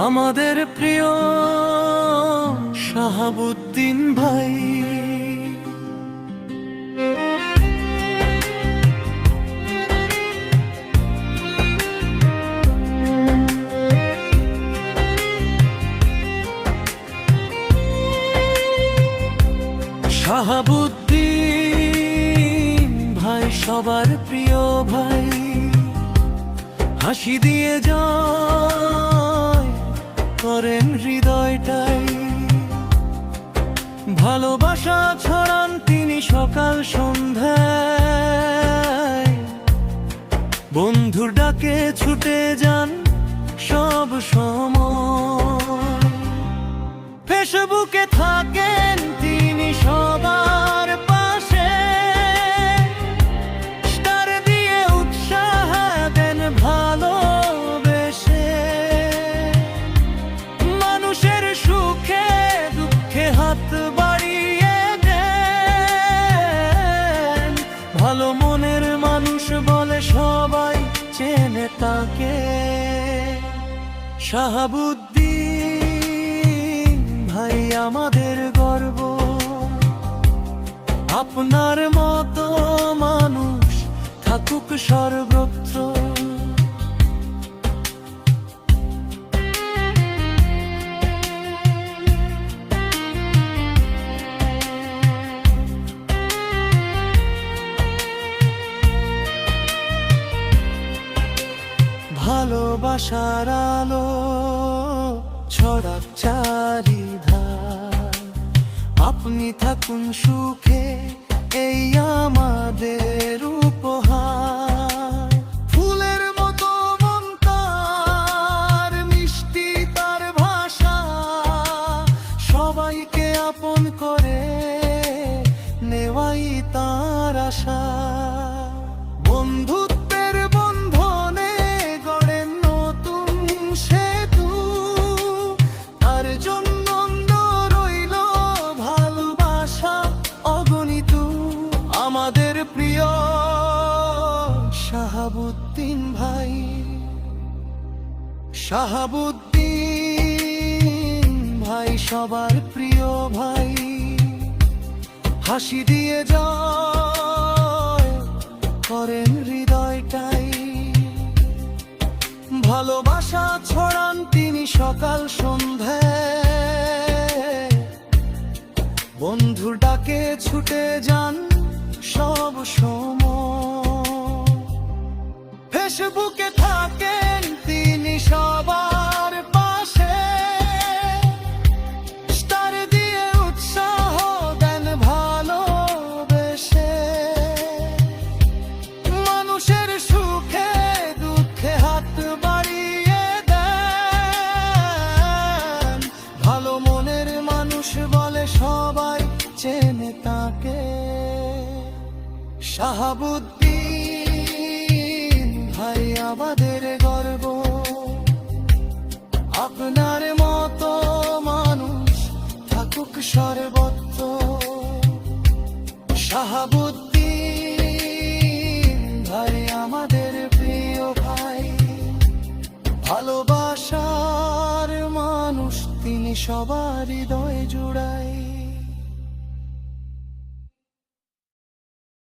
আমাদের প্রিয় শাহাবুদ্দিন ভাই। শাহাবুদ্দিন ভাই সবার প্রিয় ভাই, হাসি দিয়ে জয় করেন হৃদয়টাই। ভালোবাসা ছড়ান তিনি সকাল সন্ধ্যায়, বন্ধুর ডাকে ছুটে যান সব সময়। ফেসবুকে থাকেন তিনি সবার পাশে, স্টার দিয়ে উৎসাহ দেন ভালোবেসে। মানুষের সুখে দুঃখে হাত বাড়িয়ে দেন, ভালো মনের মানুষ বলে সবাই চেনে তাকে। শাহাবুদ্দিন ভাই আমাদের গর্ব, আপনার মতো মানুষ থাকুক সর্বত্র। ভালোবাসার আলো ছড়াক চারিধার, আপনি থাকুন সুখে এই আমাদের উপহার। ফুলের মতো মন তার, মিষ্টি তার ভাষা, সবাইকে আপন করে নেওয়াই তার আশা। বন্ধুত্বের বন্ধনে গড়েন নতুন সেতু, তার জন্য রইল ভালোবাসা অগণিত। আমাদের প্রিয় শাহাবুদ্দিন ভাই, শাহাবুদ্দিন ভাই সবার প্রিয় ভাই, হাসি দিয়ে জয় করেন হৃদয়টাই। ভালোবাসা ছড়ান তিনি সকাল সন্ধ্যায়, বন্ধুর ডাকে ছুটে যান সব সময়। ফেসবুকে থাকেন তিনি সবার পাশে, স্টার দিয়ে উৎসাহ দেন ভালোবেসে। মানুষের সুখে দুঃখে হাত বাড়িয়ে দেন, ভালো মনের মানুষ বলে সবাই চেনে তাকে। শাহাবুদ্দিন ভাই আমাদের গর্ব, আপনার মতো মানুষ থাকুক সর্বত্র। শাহাবুদ্দিন ভাই আমাদের প্রিয় ভাই, ভালোবাসার মানুষ তিনি সবার হৃদয় জুড়াই।